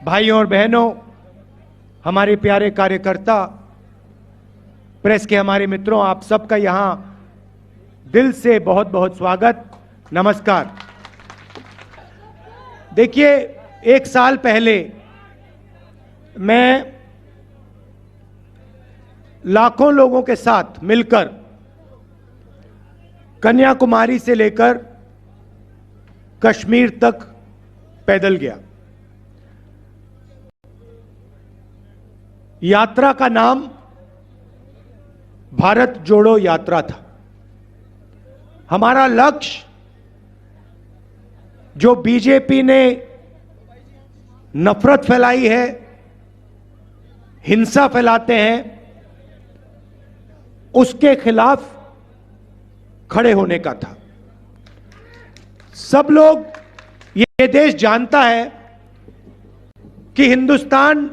भाइयों और बहनों, हमारे प्यारे कार्यकर्ता, प्रेस के हमारे मित्रों, आप सबका यहां दिल से बहुत बहुत स्वागत, नमस्कार। देखिए, एक साल पहले मैं लाखों लोगों के साथ मिलकर कन्याकुमारी से लेकर कश्मीर तक पैदल गया। यात्रा का नाम भारत जोड़ो यात्रा था। हमारा लक्ष्य, जो बीजेपी ने नफरत फैलाई है, हिंसा फैलाते हैं, उसके खिलाफ खड़े होने का था। सब लोग, ये देश जानता है कि हिंदुस्तान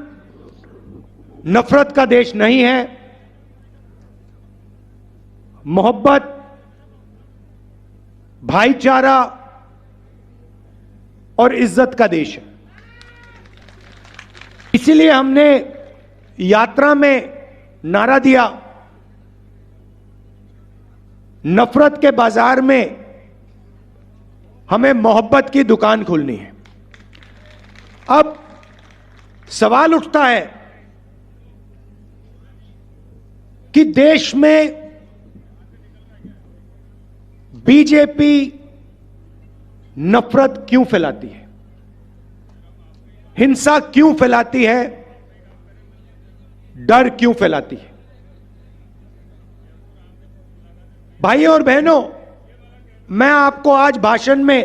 नफरत का देश नहीं है, मोहब्बत, भाईचारा और इज्जत का देश है। इसीलिए हमने यात्रा में नारा दिया, नफरत के बाजार में हमें मोहब्बत की दुकान खोलनी है। अब सवाल उठता है कि देश में बीजेपी नफरत क्यों फैलाती है, हिंसा क्यों फैलाती है, डर क्यों फैलाती है। भाइयों और बहनों, मैं आपको आज भाषण में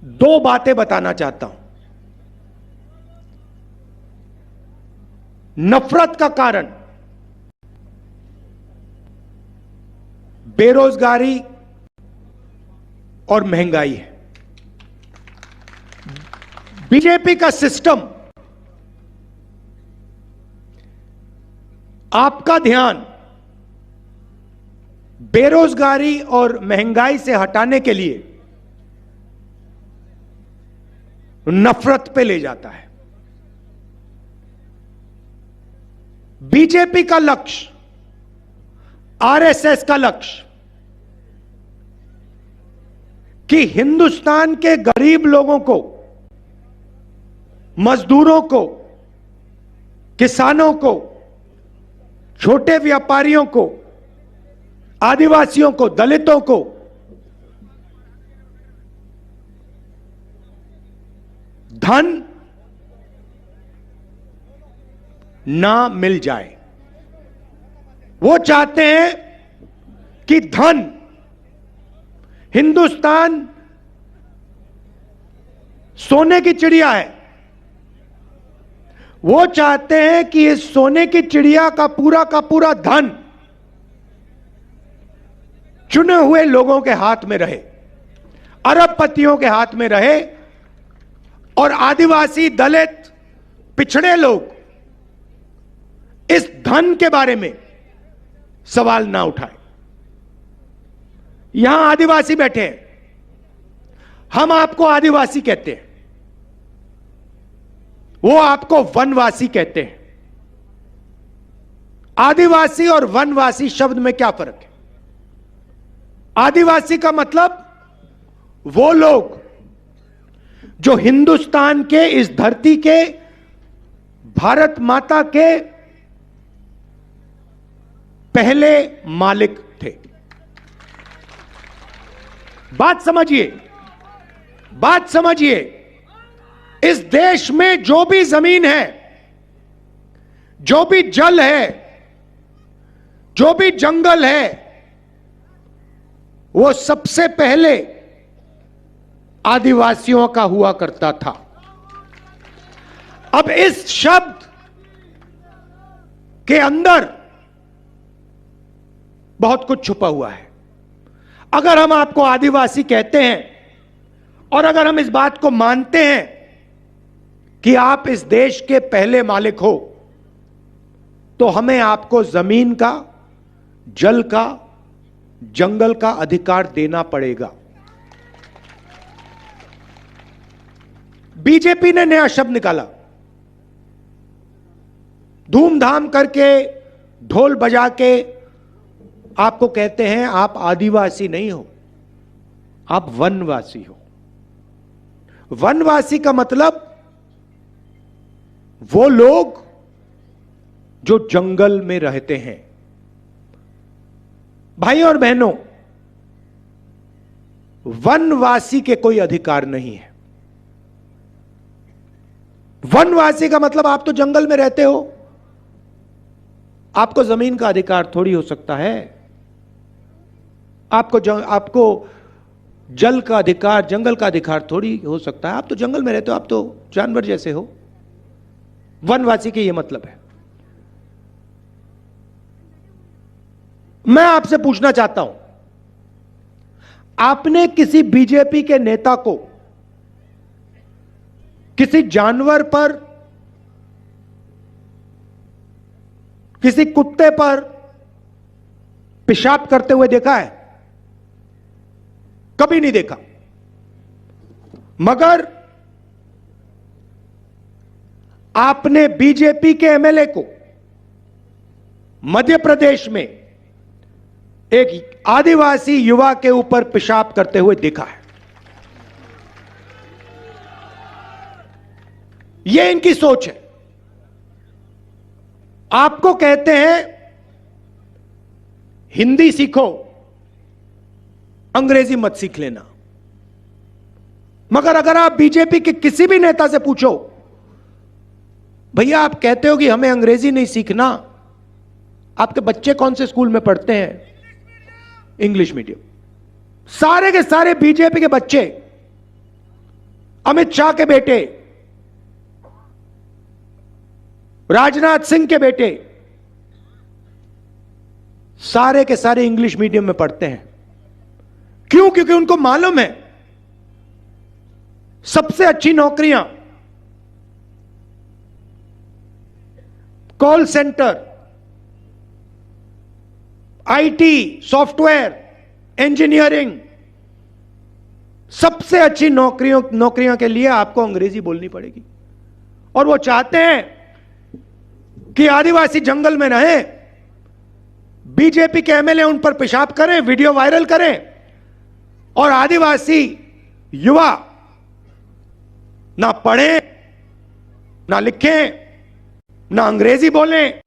दो बातें बताना चाहता हूं। नफरत का कारण बेरोजगारी और महंगाई है। बीजेपी का सिस्टम आपका ध्यान बेरोजगारी और महंगाई से हटाने के लिए नफरत पे ले जाता है। बीजेपी का लक्ष्य, आरएसएस का लक्ष्य कि हिंदुस्तान के गरीब लोगों को, मजदूरों को, किसानों को, छोटे व्यापारियों को, आदिवासियों को, दलितों को धन ना मिल जाए। वो चाहते हैं कि धन, हिंदुस्तान सोने की चिड़िया है, वो चाहते हैं कि इस सोने की चिड़िया का पूरा धन चुने हुए लोगों के हाथ में रहे, अरबपतियों के हाथ में रहे, और आदिवासी, दलित, पिछड़े लोग इस धन के बारे में सवाल ना उठाए। यहां आदिवासी बैठे हैं, हम आपको आदिवासी कहते हैं, वो आपको वनवासी कहते हैं। आदिवासी और वनवासी शब्द में क्या फर्क है? आदिवासी का मतलब वो लोग जो हिंदुस्तान के, इस धरती के, भारत माता के पहले मालिक थे। बात समझिए, बात समझिए। इस देश में जो भी जमीन है, जो भी जल है, जो भी जंगल है, वो सबसे पहले आदिवासियों का हुआ करता था। अब इस शब्द के अंदर बहुत कुछ छुपा हुआ है। अगर हम आपको आदिवासी कहते हैं और अगर हम इस बात को मानते हैं कि आप इस देश के पहले मालिक हो, तो हमें आपको जमीन का, जल का, जंगल का अधिकार देना पड़ेगा। बीजेपी ने नया शब्द निकाला, धूमधाम करके ढोल बजा के आपको कहते हैं आप आदिवासी नहीं हो, आप वनवासी हो। वनवासी का मतलब वो लोग जो जंगल में रहते हैं। भाई और बहनों, वनवासी के कोई अधिकार नहीं है। वनवासी का मतलब आप तो जंगल में रहते हो, आपको जमीन का अधिकार थोड़ी हो सकता है, आपको जल का अधिकार, जंगल का अधिकार थोड़ी हो सकता है। आप तो जंगल में रहते हो, आप तो जानवर जैसे हो। वनवासी के ये मतलब है। मैं आपसे पूछना चाहता हूं, आपने किसी बीजेपी के नेता को किसी जानवर पर, किसी कुत्ते पर पेशाब करते हुए देखा है? कभी नहीं देखा। मगर आपने बीजेपी के एमएलए को मध्य प्रदेश में एक आदिवासी युवा के ऊपर पेशाब करते हुए देखा है। यह इनकी सोच है। आपको कहते हैं हिंदी सीखो, अंग्रेजी मत सीख लेना। मगर अगर आप बीजेपी के किसी भी नेता से पूछो, भैया आप कहते हो कि हमें अंग्रेजी नहीं सीखना, आपके बच्चे कौन से स्कूल में पढ़ते हैं? English medium. सारे के सारे बीजेपी के बच्चे, अमित शाह के बेटे, राजनाथ सिंह के बेटे, सारे के सारे इंग्लिश मीडियम में पढ़ते हैं। क्यों? क्योंकि उनको मालूम है सबसे अच्छी नौकरियां call centre, IT, software, engineering, सबसे अच्छी नौकरियों के लिए आपको अंग्रेजी बोलनी पड़ेगी। और वो चाहते हैं कि आदिवासी जंगल में रहें, बीजेपी के एमएलए उन पर पेशाब करें, वीडियो वायरल करें, और आदिवासी युवा ना पढ़ें, ना लिखें, ना अंग्रेजी बोलें।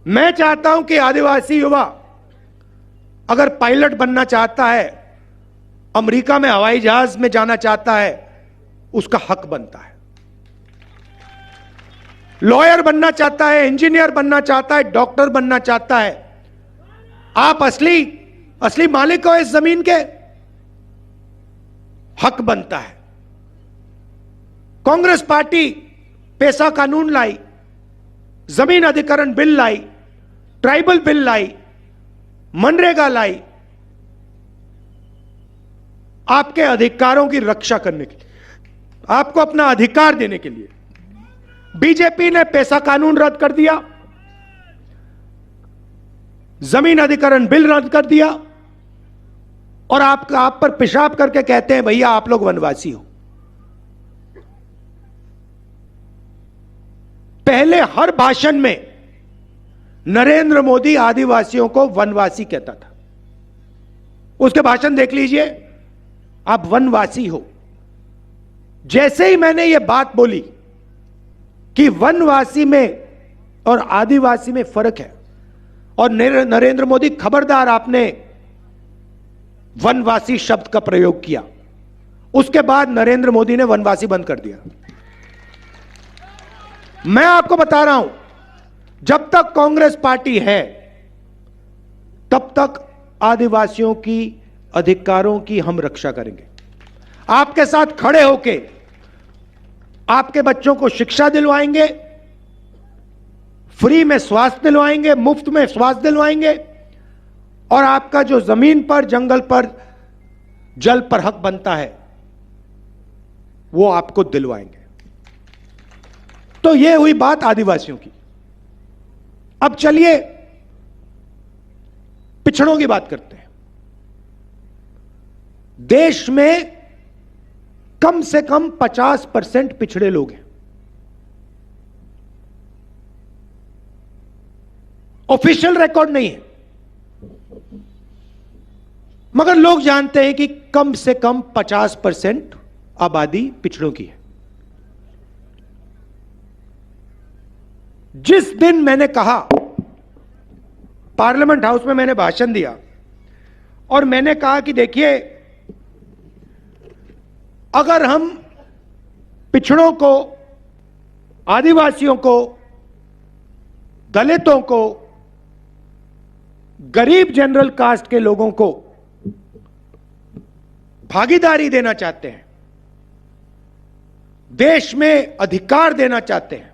मैं चाहता हूं कि आदिवासी युवा अगर पायलट बनना चाहता है, अमेरिका में हवाई जहाज में जाना चाहता है, उसका हक बनता है। लॉयर बनना चाहता है, इंजीनियर बनना चाहता है, डॉक्टर बनना चाहता है, आप असली मालिक हो इस जमीन के, हक बनता है। कांग्रेस पार्टी पैसा कानून लाई, जमीन अधिकरण बिल लाई, ट्राइबल बिल लाई, मनरेगा लाई, आपके अधिकारों की रक्षा करने के लिए, आपको अपना अधिकार देने के लिए। बीजेपी ने पैसा कानून रद्द कर दिया, जमीन अधिकरण बिल रद्द कर दिया, और आप पर पेशाब करके कहते हैं भैया आप लोग वनवासी हो। पहले हर भाषण में नरेंद्र मोदी आदिवासियों को वनवासी कहता था। उसके भाषण देख लीजिए, आप वनवासी हो। जैसे ही मैंने यह बात बोली कि वनवासी में और आदिवासी में फर्क है, और नरेंद्र मोदी खबरदार आपने वनवासी शब्द का प्रयोग किया, उसके बाद नरेंद्र मोदी ने वनवासी बंद कर दिया। मैं आपको बता रहा हूं, जब तक कांग्रेस पार्टी है तब तक आदिवासियों की अधिकारों की हम रक्षा करेंगे। आपके साथ खड़े होके आपके बच्चों को शिक्षा दिलवाएंगे, फ्री में स्वास्थ्य दिलवाएंगे, मुफ्त में स्वास्थ्य दिलवाएंगे, और आपका जो जमीन पर, जंगल पर, जल पर हक बनता है वो आपको दिलवाएंगे। तो यह हुई बात आदिवासियों की। अब चलिए पिछड़ों की बात करते हैं। देश में कम से कम 50% पिछड़े लोग हैं। ऑफिशियल रिकॉर्ड नहीं है, मगर लोग जानते हैं कि कम से कम 50% आबादी पिछड़ों की है। जिस दिन मैंने कहा, पार्लियामेंट हाउस में मैंने भाषण दिया और मैंने कहा कि देखिए, अगर हम पिछड़ों को, आदिवासियों को, दलितों को, गरीब जनरल कास्ट के लोगों को भागीदारी देना चाहते हैं, देश में अधिकार देना चाहते हैं,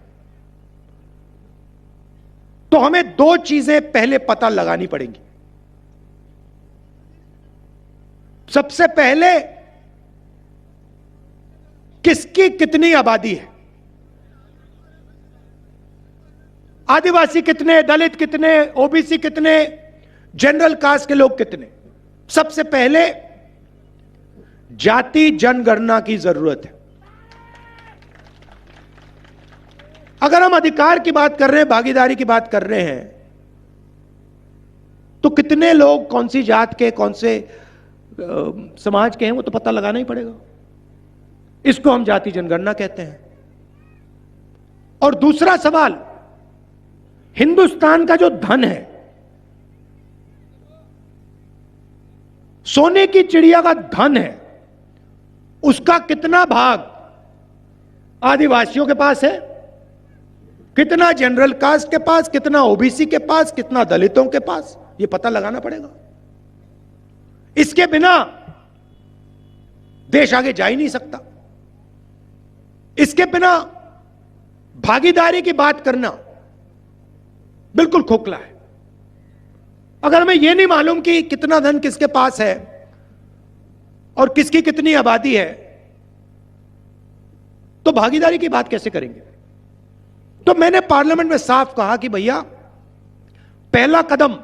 तो हमें दो चीजें पहले पता लगानी पड़ेंगी। सबसे पहले, किसकी कितनी आबादी है, आदिवासी कितने, दलित कितने, ओबीसी कितने, जनरल कास्ट के लोग कितने। सबसे पहले जाति जनगणना की जरूरत है। अगर हम अधिकार की बात कर रहे हैं, भागीदारी की बात कर रहे हैं, तो कितने लोग कौन सी जात के, कौन से समाज के हैं, वो तो पता लगाना ही पड़ेगा। इसको हम जाति जनगणना कहते हैं। और दूसरा सवाल, हिंदुस्तान का जो धन है, सोने की चिड़िया का धन है, उसका कितना भाग आदिवासियों के पास है, कितना जनरल कास्ट के पास, कितना ओबीसी के पास, कितना दलितों के पास, यह पता लगाना पड़ेगा। इसके बिना देश आगे जा ही नहीं सकता। इसके बिना भागीदारी की बात करना बिल्कुल खोखला है। अगर हमें यह नहीं मालूम कि कितना धन किसके पास है और किसकी कितनी आबादी है, तो भागीदारी की बात कैसे करेंगे। तो मैंने पार्लियामेंट में साफ कहा कि भैया, पहला कदम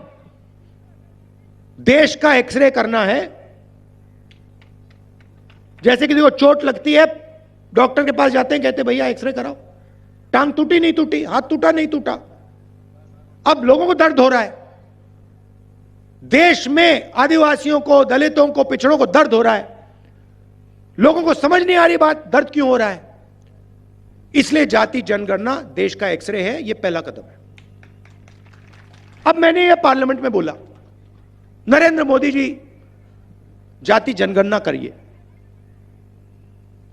देश का एक्सरे करना है। जैसे किसी को चोट लगती है, डॉक्टर के पास जाते हैं, कहते भैया एक्सरे कराओ, टांग टूटी नहीं टूटी, हाथ टूटा नहीं टूटा। अब लोगों को दर्द हो रहा है, देश में आदिवासियों को, दलितों को, पिछड़ों को दर्द हो रहा है, लोगों को समझ नहीं आ रही बात, दर्द क्यों हो रहा है। इसलिए जाति जनगणना देश का एक्सरे है, यह पहला कदम है। अब मैंने यह पार्लियामेंट में बोला, नरेंद्र मोदी जी, जाति जनगणना करिए।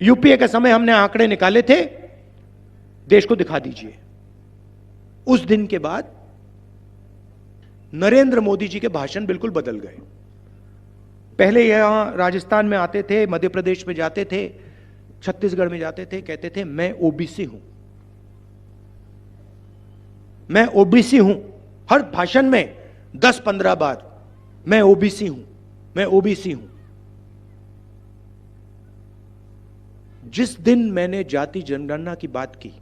यूपीए के समय हमने आंकड़े निकाले थे, देश को दिखा दीजिए। उस दिन के बाद नरेंद्र मोदी जी के भाषण बिल्कुल बदल गए। पहले यहां राजस्थान में आते थे, मध्य प्रदेश में जाते थे, छत्तीसगढ़ में जाते थे, कहते थे मैं ओबीसी हूं, मैं ओबीसी हूं। हर भाषण में 10-15 बार मैं ओबीसी हूं, मैं ओबीसी हूं। जिस दिन मैंने जाति जनगणना की बात की,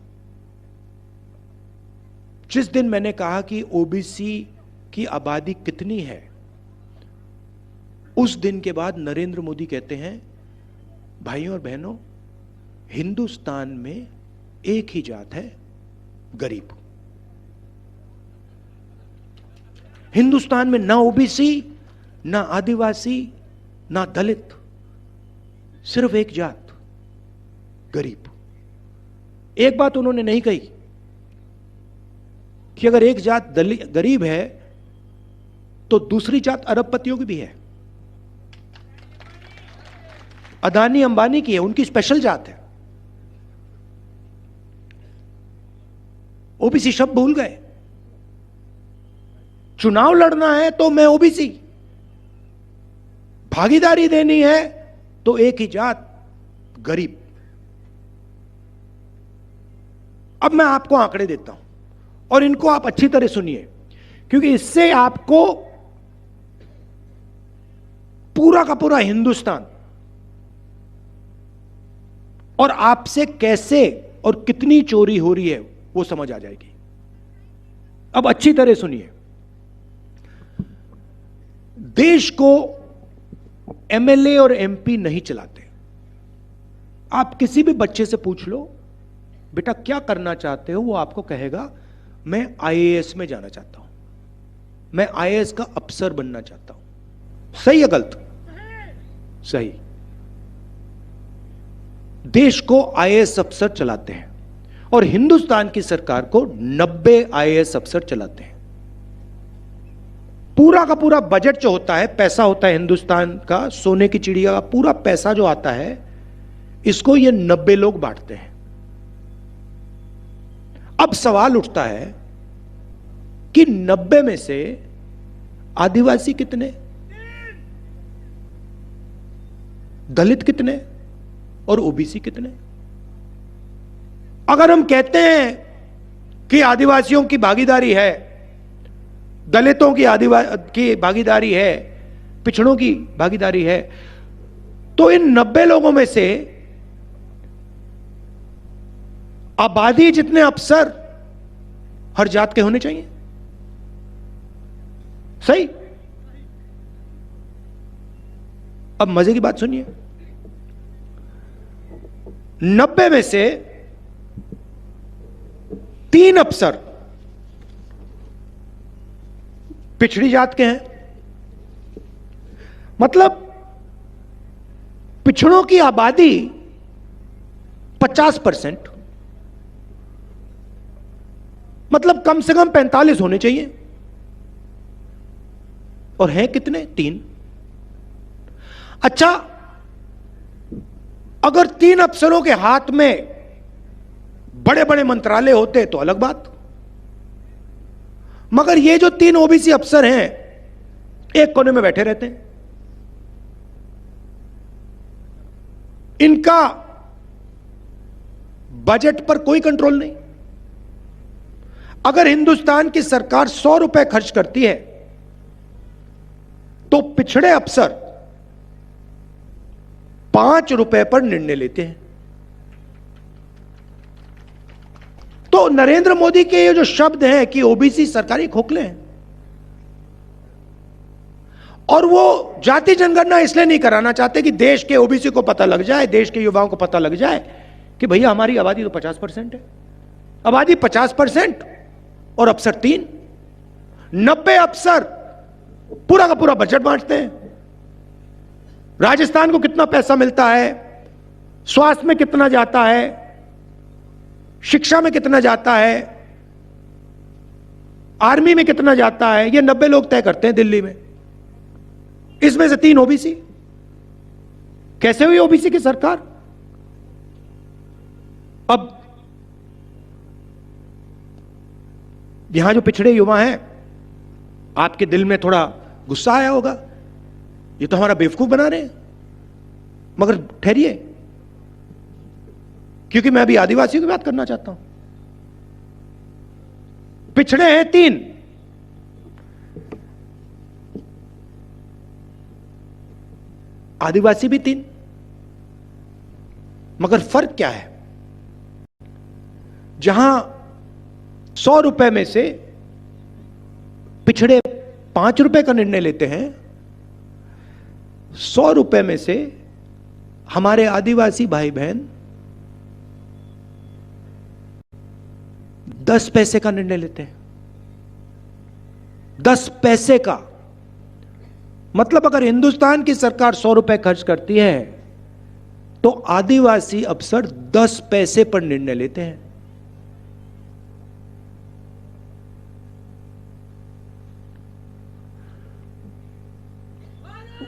जिस दिन मैंने कहा कि ओबीसी की आबादी कितनी है, उस दिन के बाद नरेंद्र मोदी कहते हैं, भाइयों और बहनों, हिंदुस्तान में एक ही जात है, गरीब। हिंदुस्तान में ना ओबीसी, ना आदिवासी, ना दलित, सिर्फ एक जात, गरीब। एक बात उन्होंने नहीं कही कि अगर एक जात गरीब है तो दूसरी जात अरबपतियों की भी है, अदानी अंबानी की है, उनकी स्पेशल जात है। ओबीसी शब्द भूल गए। चुनाव लड़ना है तो मैं ओबीसी, भागीदारी देनी है तो एक ही जात, गरीब। अब मैं आपको आंकड़े देता हूं और इनको आप अच्छी तरह सुनिए, क्योंकि इससे आपको पूरा का पूरा हिंदुस्तान और आपसे कैसे और कितनी चोरी हो रही है वो समझ आ जाएगी। अब अच्छी तरह सुनिए। देश को एमएलए और एमपी नहीं चलाते, आप किसी भी बच्चे से पूछ लो बेटा क्या करना चाहते हो, वो आपको कहेगा मैं आईएएस में जाना चाहता हूं, मैं आईएएस का अफसर बनना चाहता हूं। सही है गलत? सही। देश को आईएएस अफसर चलाते हैं और हिंदुस्तान की सरकार को 90 आईएएस अफसर चलाते हैं। पूरा का पूरा बजट जो होता है, पैसा होता है हिंदुस्तान का, सोने की चिड़िया का पूरा पैसा जो आता है, इसको ये 90 लोग बांटते हैं। अब सवाल उठता है कि 90 में से आदिवासी कितने, दलित कितने और ओबीसी कितने? अगर हम कहते हैं कि आदिवासियों की भागीदारी है, दलितों की भागीदारी है, पिछड़ों की भागीदारी है, तो इन 90 लोगों में से आबादी जितने अफसर हर जात के होने चाहिए। सही? अब मजे की बात सुनिए, 90 में से 3 अफसर पिछड़ी जात के हैं। मतलब पिछड़ों की आबादी 50%, मतलब कम से कम 45 होने चाहिए, और हैं कितने? 3। अच्छा, अगर 3 अफसरों के हाथ में बड़े बड़े मंत्रालय होते तो अलग बात, मगर ये जो 3 ओबीसी अफसर हैं एक कोने में बैठे रहते हैं। इनका बजट पर कोई कंट्रोल नहीं। अगर हिंदुस्तान की सरकार 100 रुपए खर्च करती है तो पिछड़े अफसर 5 रुपए पर निर्णय लेते हैं। तो नरेंद्र मोदी के ये जो शब्द हैं कि ओबीसी सरकारी खोखले हैं, और वो जाति जनगणना इसलिए नहीं कराना चाहते कि देश के ओबीसी को पता लग जाए, देश के युवाओं को पता लग जाए कि भैया हमारी आबादी तो 50% है। आबादी 50% और अफसर 3, 90 अफसर पूरा का पूरा बजट बांटते हैं। राजस्थान को कितना पैसा मिलता है, स्वास्थ्य में कितना जाता है, शिक्षा में कितना जाता है, आर्मी में कितना जाता है, ये 90 लोग तय करते हैं दिल्ली में। इसमें से 3 ओबीसी। कैसे हुई ओबीसी की सरकार? अब यहां जो पिछड़े युवा हैं, आपके दिल में थोड़ा गुस्सा आया होगा, ये तो हमारा बेवकूफ बना रहे हैं। मगर ठहरिए, क्योंकि मैं अभी आदिवासियों की बात करना चाहता हूं। पिछड़े हैं 3, आदिवासी भी 3, मगर फर्क क्या है? जहां 100 रुपए में से पिछड़े 5 रुपए का निर्णय लेते हैं, 100 रुपए में से हमारे आदिवासी भाई बहन 10 पैसे का निर्णय लेते हैं। 10 पैसे का मतलब अगर हिंदुस्तान की सरकार 100 रुपए खर्च करती है तो आदिवासी अफसर 10 पैसे पर निर्णय लेते हैं।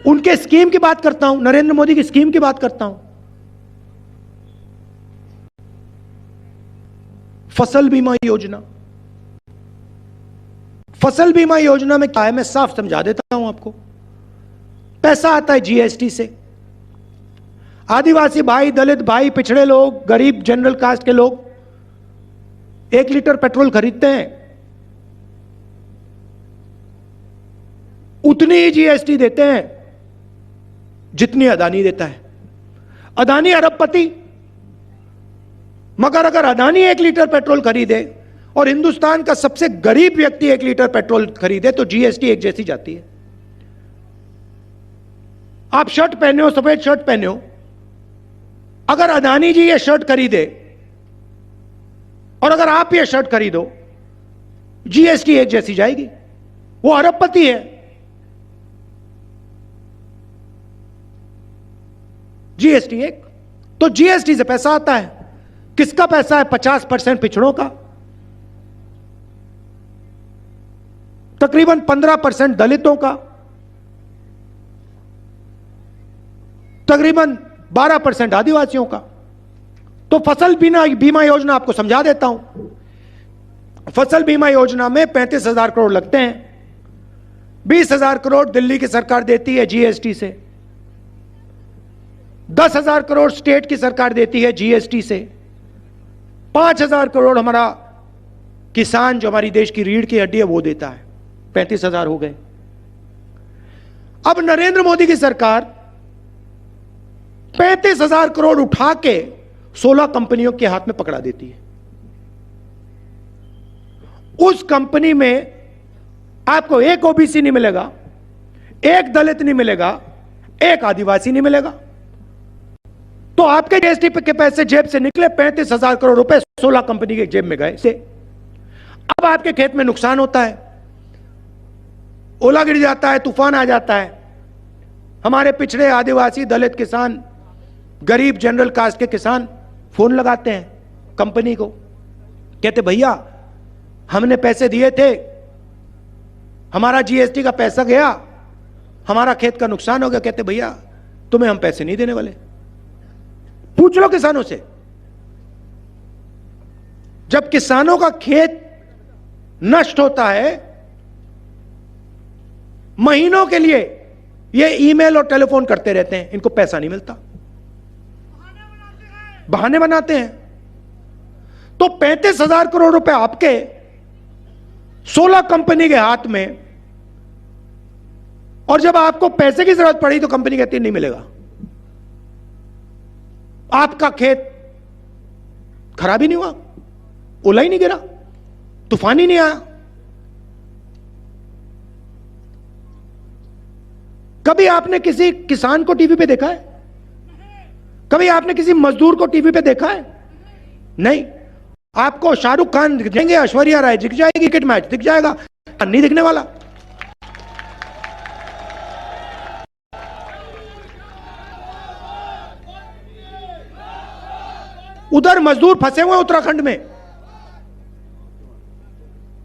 उनके स्कीम की बात करता हूं, नरेंद्र मोदी की स्कीम की बात करता हूं। फसल बीमा योजना। फसल बीमा योजना में क्या है, मैं साफ समझा देता हूं आपको। पैसा आता है जीएसटी से। आदिवासी भाई, दलित भाई, पिछड़े लोग, गरीब, जनरल कास्ट के लोग 1 लीटर पेट्रोल खरीदते हैं, उतनी ही जीएसटी देते हैं जितनी अदानी देता है। अदानी अरबपति, मगर अगर अदानी 1 लीटर पेट्रोल खरीदे और हिंदुस्तान का सबसे गरीब व्यक्ति 1 लीटर पेट्रोल खरीदे तो जीएसटी एक जैसी जाती है। आप शर्ट पहने हो, सफेद शर्ट पहने हो, अगर अदानी जी ये शर्ट खरीदे और अगर आप ये शर्ट खरीदो, जीएसटी एक जैसी जाएगी। वो अरबपति है, जीएसटी एक। तो जीएसटी से पैसा आता है, किसका पैसा है? 50% पिछड़ों का, तकरीबन 15% दलितों का, तकरीबन 12% आदिवासियों का। तो फसल बीमा योजना आपको समझा देता हूं। फसल बीमा योजना में 35,000 करोड़ लगते हैं। 20,000 करोड़ दिल्ली की सरकार देती है जीएसटी से, 10,000 करोड़ स्टेट की सरकार देती है जीएसटी से, 5,000 करोड़ हमारा किसान जो हमारी देश की रीढ़ की हड्डी है वो देता है। 35,000 हो गए। अब नरेंद्र मोदी की सरकार 35,000 करोड़ उठा के 16 कंपनियों के हाथ में पकड़ा देती है। उस कंपनी में आपको एक ओबीसी नहीं मिलेगा, एक दलित नहीं मिलेगा, एक आदिवासी नहीं मिलेगा। तो आपके जीएसटी के पैसे जेब से निकले, 35,000 करोड़ रुपए 16 कंपनी के जेब में गए से। अब आपके खेत में नुकसान होता है, ओला गिर जाता है, तूफान आ जाता है, हमारे पिछड़े आदिवासी दलित किसान, गरीब जनरल कास्ट के किसान फोन लगाते हैं कंपनी को, कहते भैया हमने पैसे दिए थे, हमारा जीएसटी का पैसा गया, हमारा खेत का नुकसान हो गया। कहते भैया तुम्हें हम पैसे नहीं देने वाले। पूछ लो किसानों से। जब किसानों का खेत नष्ट होता है, महीनों के लिए ये ईमेल और टेलीफोन करते रहते हैं, इनको पैसा नहीं मिलता, बहाने बनाते हैं। तो 35,000 करोड़ रुपए आपके 16 कंपनी के हाथ में, और जब आपको पैसे की जरूरत पड़ी तो कंपनी कहती है नहीं मिलेगा। आपका खेत खराब ही नहीं हुआ, ओला ही नहीं गिरा, तूफान ही नहीं आया। कभी आपने किसी किसान को टीवी पे देखा है? कभी आपने किसी मजदूर को टीवी पे देखा है? नहीं। आपको शाहरुख खान दिख जाएंगे, ऐश्वर्या राय दिख जाएगी, क्रिकेट मैच दिख जाएगा, नहीं दिखने वाला। उधर मजदूर फंसे हुए हैं उत्तराखंड में,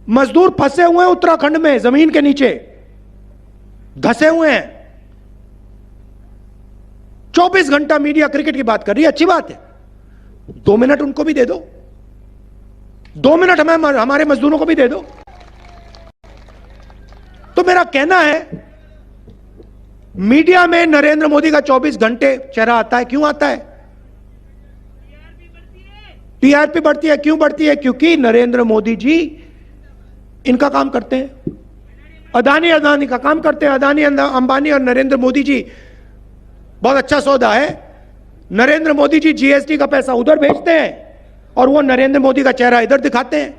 मजदूर फंसे हुए हैं उत्तराखंड में, जमीन के नीचे धंसे हुए हैं। 24 घंटा मीडिया क्रिकेट की बात कर रही है, अच्छी बात है, 2 मिनट उनको भी दे दो, 2 मिनट हमारे मजदूरों को भी दे दो। तो मेरा कहना है, मीडिया में नरेंद्र मोदी का 24 घंटे चेहरा आता है। क्यों आता है? टीआरपी बढ़ती है। क्यों बढ़ती है? क्योंकि नरेंद्र मोदी जी इनका काम करते हैं, अदानी का काम करते हैं। अदानी, अंबानी और नरेंद्र मोदी जी, बहुत अच्छा सौदा है। नरेंद्र मोदी जी जीएसटी का पैसा उधर भेजते हैं और वो नरेंद्र मोदी का चेहरा इधर दिखाते हैं।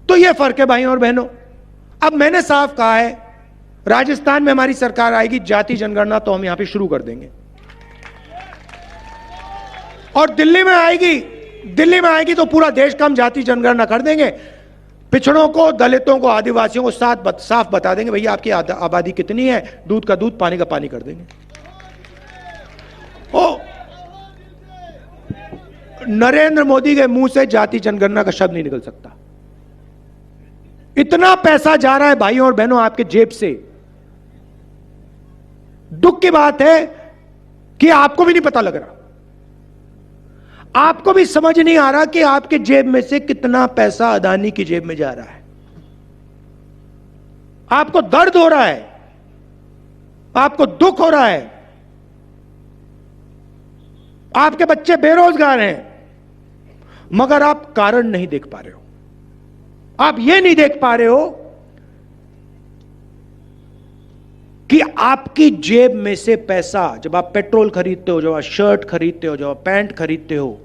तो ये फर्क है भाइयों और बहनों। अब मैंने साफ कहा है, राजस्थान में हमारी सरकार आएगी, जाति जनगणना तो हम यहां पे शुरू कर देंगे। और दिल्ली में आएगी तो पूरा देश का हम जाति जनगणना कर देंगे। पिछड़ों को, दलितों को, आदिवासियों को साफ बता देंगे भैया आपकी आबादी कितनी है, दूध का दूध, पानी का पानी कर देंगे। ओ, नरेंद्र मोदी के मुंह से जाति जनगणना का शब्द नहीं निकल सकता। इतना पैसा जा रहा है भाइयों और बहनों आपके जेब से। दुख की बात है कि आपको भी नहीं पता लग रहा, आपको भी समझ नहीं आ रहा कि आपके जेब में से कितना पैसा अदानी की जेब में जा रहा है। आपको दर्द हो रहा है, आपको दुख हो रहा है, आपके बच्चे बेरोजगार हैं, मगर आप कारण नहीं देख पा रहे हो। आप यह नहीं देख पा रहे हो कि आपकी जेब में से पैसा, जब आप पेट्रोल खरीदते हो, जब आप शर्ट खरीदते हो, जब आप पैंट खरीदते हो,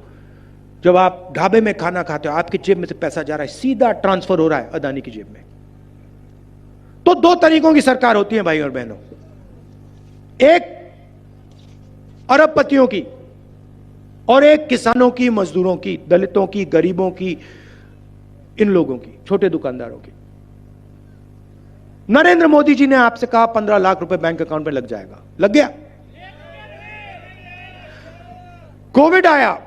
जब आप ढाबे में खाना खाते हो, आपकी जेब में से पैसा जा रहा है, सीधा ट्रांसफर हो रहा है अदानी की जेब में। तो 2 तरीकों की सरकार होती है भाई और बहनों। एक अरबपतियों की, और एक किसानों की, मजदूरों की, दलितों की, गरीबों की, इन लोगों की, छोटे दुकानदारों की। नरेंद्र मोदी जी ने आपसे कहा 15 लाख रुपए बैंक अकाउंट में लग जाएगा, लग गया। कोविड आया,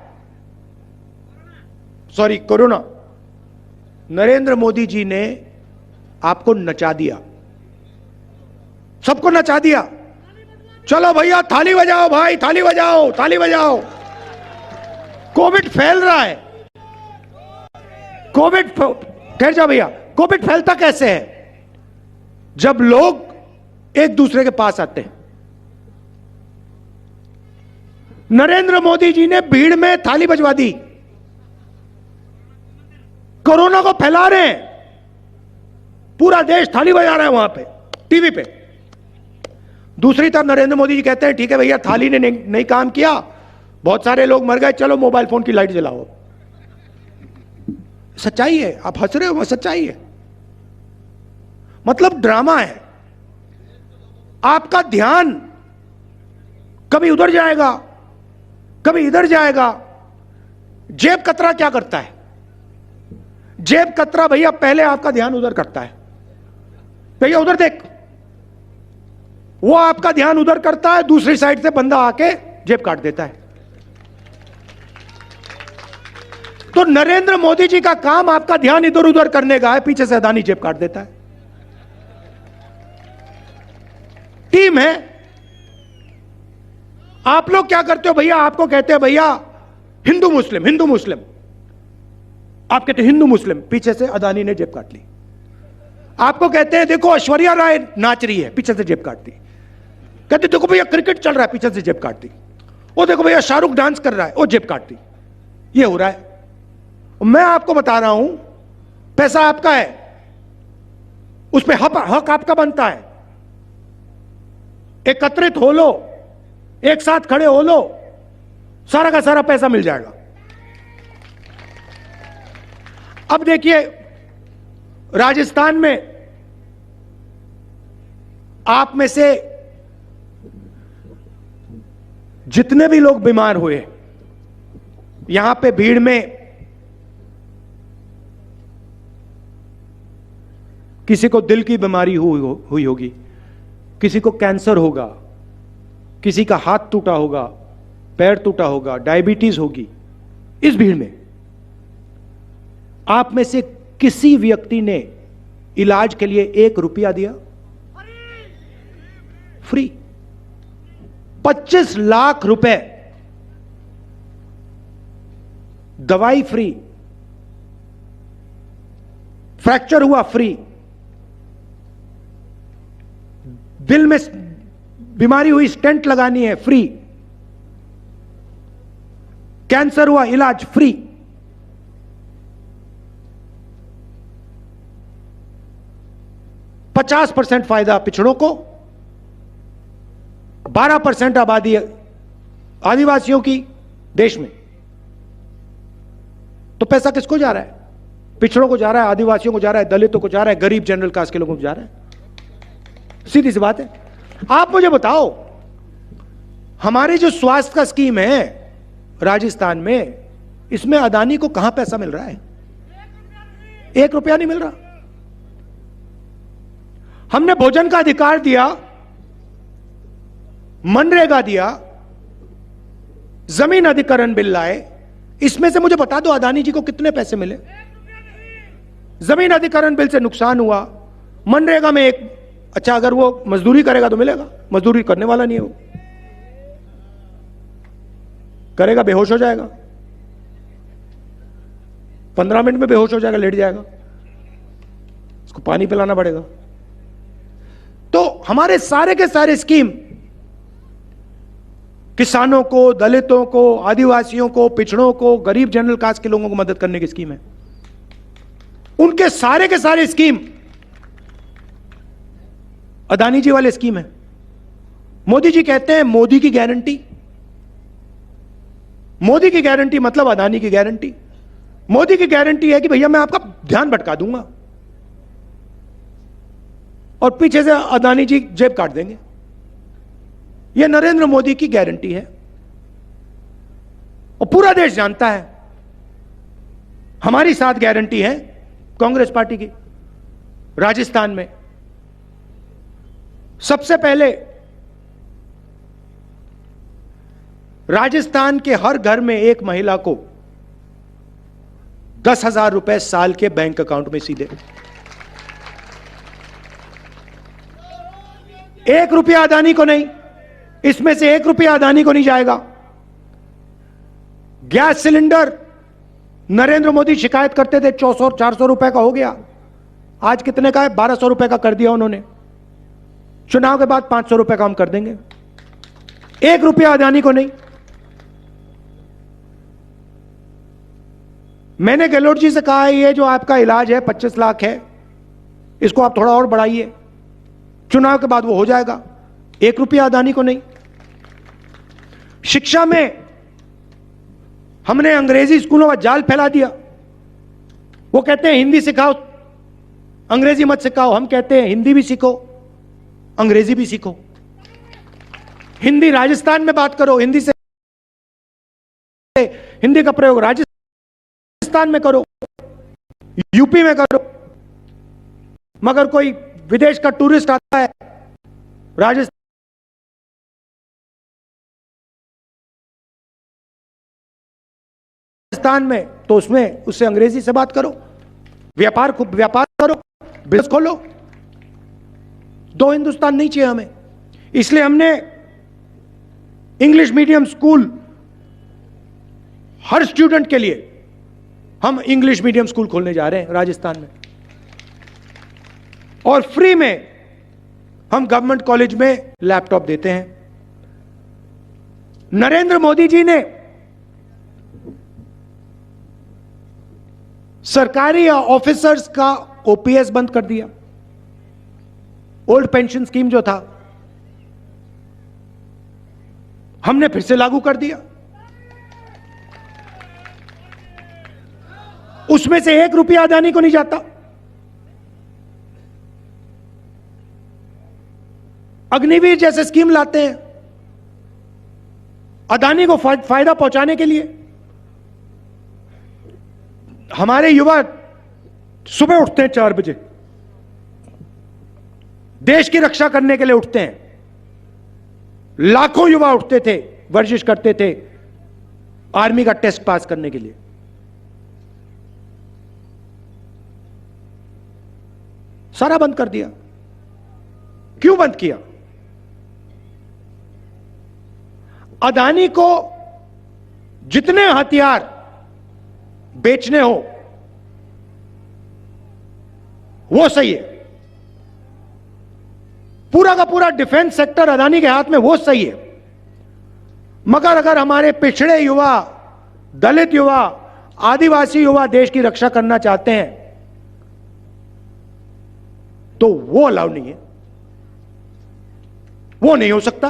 सॉरी कोरोना, नरेंद्र मोदी जी ने आपको नचा दिया, सबको नचा दिया। चलो भैया थाली बजाओ, भाई थाली बजाओ, थाली बजाओ। कोविड फैल रहा है। कोविड, ठहर जाओ भैया, कोविड फैलता कैसे है? जब लोग एक दूसरे के पास आते हैं। नरेंद्र मोदी जी ने भीड़ में थाली बजवा दी, कोरोना को फैला रहे हैं, पूरा देश थाली बजा रहा है वहां पे, टीवी पे। दूसरी तरफ नरेंद्र मोदी जी कहते हैं ठीक है भैया, थाली ने नहीं काम किया, बहुत सारे लोग मर गए, चलो मोबाइल फोन की लाइट जलाओ। सच्चाई है, आप हंस रहे हो, सच्चाई है। मतलब ड्रामा है। आपका ध्यान कभी उधर जाएगा, कभी इधर जाएगा। जेब कतरा क्या करता है? जेब कतरा भैया पहले आपका ध्यान उधर करता है, भैया उधर देख, वो आपका ध्यान उधर करता है, दूसरी साइड से बंदा आके जेब काट देता है। तो नरेंद्र मोदी जी का काम आपका ध्यान इधर उधर करने का है, पीछे से अदानी जेब काट देता है। टीम है। आप लोग क्या करते हो भैया? आपको कहते हैं भैया हिंदू मुस्लिम, हिंदू मुस्लिम, आप कहते हैं हिंदू मुस्लिम, पीछे से अदानी ने जेब काट ली। आपको कहते हैं देखो ऐश्वर्या राय नाच रही है, पीछे से जेब काट दी। कहते देखो भैया क्रिकेट चल रहा है, पीछे से जेब काट दी। वो देखो भैया शाहरुख डांस कर रहा है, वो जेब काट दी। ये हो रहा है। मैं आपको बता रहा हूं, पैसा आपका है, उस पर हक आपका बनता है। एकत्रित हो लो, एक साथ खड़े हो लो, सारा का सारा पैसा मिल जाएगा। अब देखिए राजस्थान में आप में से जितने भी लोग बीमार हुए, यहां पे भीड़ में किसी को दिल की बीमारी हुई होगी, किसी को कैंसर होगा, किसी का हाथ टूटा होगा, पैर टूटा होगा, डायबिटीज होगी। इस भीड़ में आप में से किसी व्यक्ति ने इलाज के लिए 1 रुपया दिया? फ्री। 25 लाख रुपए दवाई फ्री, फ्रैक्चर हुआ फ्री, दिल में बीमारी हुई स्टेंट लगानी है फ्री, कैंसर हुआ इलाज फ्री। %50 फायदा पिछड़ों को, 12% आबादी आदिवासियों की देश में। तो पैसा किसको जा रहा है? पिछड़ों को जा रहा है, आदिवासियों को जा रहा है, दलितों को जा रहा है, गरीब जनरल कास्ट के लोगों को जा रहा है। सीधी सी बात है। आप मुझे बताओ, हमारी जो स्वास्थ्य का स्कीम है राजस्थान में, इसमें अदानी को कहां पैसा मिल रहा है? 1 रुपया नहीं मिल रहा। हमने भोजन का अधिकार दिया, मनरेगा दिया, जमीन अधिकरण बिल लाए, इसमें से मुझे बता दो अदानी जी को कितने पैसे मिले? जमीन अधिकरण बिल से नुकसान हुआ, मनरेगा में एक, अच्छा अगर वो मजदूरी करेगा तो मिलेगा, मजदूरी करने वाला नहीं है, वो करेगा बेहोश हो जाएगा, 15 मिनट में बेहोश हो जाएगा, लेट जाएगा, उसको पानी पिलाना पड़ेगा। तो हमारे सारे के सारे स्कीम किसानों को, दलितों को, आदिवासियों को, पिछड़ों को, गरीब जनरल कास्ट के लोगों को मदद करने की स्कीम है। उनके सारे के सारे स्कीम अदानी जी वाले स्कीम है। मोदी जी कहते हैं मोदी की गारंटी। मोदी की गारंटी मतलब अदानी की गारंटी। मोदी की गारंटी है कि भैया मैं आपका ध्यान भटका दूंगा, और पीछे से अदानी जी जेब काट देंगे। यह नरेंद्र मोदी की गारंटी है। और पूरा देश जानता है। हमारी 7 गारंटी है कांग्रेस पार्टी की राजस्थान में। सबसे पहले राजस्थान के हर घर में एक महिला को 10,000 रुपए साल के बैंक अकाउंट में सीधे। 1 रुपया अदानी को नहीं, इसमें से 1 रुपया अदानी को नहीं जाएगा। गैस सिलेंडर नरेंद्र मोदी शिकायत करते थे 400 रुपए का हो गया, आज कितने का है? 1200 रुपए का कर दिया उन्होंने। चुनाव के बाद 500 रुपए का हम कर देंगे। 1 रुपया अदानी को नहीं। मैंने गहलोत जी से कहा है ये जो आपका इलाज है 25 लाख है, इसको आप थोड़ा और बढ़ाइए, चुनाव के बाद वो हो जाएगा। 1 रुपया अदानी को नहीं। शिक्षा में हमने अंग्रेजी स्कूलों का जाल फैला दिया। वो कहते हैं हिंदी सिखाओ, अंग्रेजी मत सिखाओ। हम कहते हैं हिंदी भी सीखो, अंग्रेजी भी सीखो। हिंदी राजस्थान में बात करो, हिंदी से हिंदी का प्रयोग राजस्थान में करो, यूपी में करो। मगर कोई विदेश का टूरिस्ट आता है राजस्थान में, तो उसमें उससे अंग्रेजी से बात करो। व्यापार करो, बिजनेस खोलो। 2 हिंदुस्तान नहीं चाहिए हमें। इसलिए हमने इंग्लिश मीडियम स्कूल हर स्टूडेंट के लिए हम इंग्लिश मीडियम स्कूल खोलने जा रहे हैं राजस्थान में। और फ्री में हम गवर्नमेंट कॉलेज में लैपटॉप देते हैं। नरेंद्र मोदी जी ने सरकारी ऑफिसर्स का ओपीएस बंद कर दिया। ओल्ड पेंशन स्कीम जो था हमने फिर से लागू कर दिया। उसमें से 1 रुपया अदानी को नहीं जाता। अग्निवीर जैसे स्कीम लाते हैं अदानी को फायदा पहुंचाने के लिए। हमारे युवा सुबह उठते हैं 4 बजे, देश की रक्षा करने के लिए उठते हैं। लाखों युवा उठते थे, वर्जिश करते थे आर्मी का टेस्ट पास करने के लिए। सारा बंद कर दिया। क्यों बंद किया? अदानी को जितने हथियार बेचने हो वो सही है, पूरा का पूरा डिफेंस सेक्टर अदानी के हाथ में, वो सही है। मगर अगर हमारे पिछड़े युवा, दलित युवा, आदिवासी युवा देश की रक्षा करना चाहते हैं तो वो अलाउ नहीं है, वो नहीं हो सकता।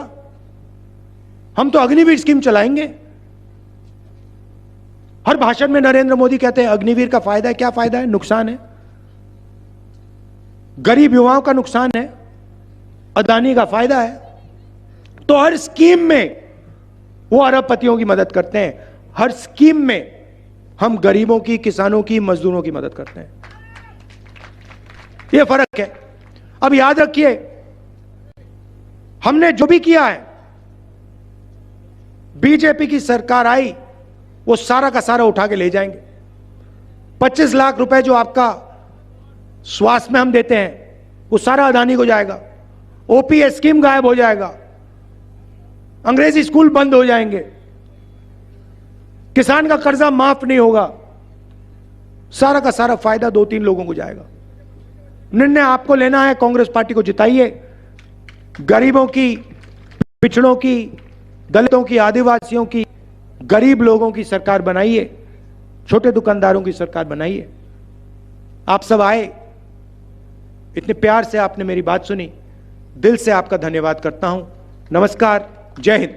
हम तो अग्निवीर स्कीम चलाएंगे। हर भाषण में नरेंद्र मोदी कहते हैं अग्निवीर का फायदा है। क्या फायदा है? नुकसान है। गरीब युवाओं का नुकसान है, अदानी का फायदा है। तो हर स्कीम में वो अरबपतियों की मदद करते हैं, हर स्कीम में हम गरीबों की, किसानों की, मजदूरों की मदद करते हैं। ये फर्क है। अब याद रखिए, हमने जो भी किया है, बीजेपी की सरकार आई वो सारा का सारा उठा के ले जाएंगे। 25 लाख रुपए जो आपका स्वास्थ्य में हम देते हैं वो सारा अदानी को जाएगा। ओपीएस स्कीम गायब हो जाएगा, अंग्रेजी स्कूल बंद हो जाएंगे, किसान का कर्जा माफ नहीं होगा, सारा का सारा फायदा 2-3 लोगों को जाएगा। निर्णय आपको लेना है। कांग्रेस पार्टी को जिताइए। गरीबों की, पिछड़ों की, दलितों की, आदिवासियों की, गरीब लोगों की सरकार बनाइए, छोटे दुकानदारों की सरकार बनाइए। आप सब आए, इतने प्यार से आपने मेरी बात सुनी, दिल से आपका धन्यवाद करता हूं। नमस्कार, जय हिंद।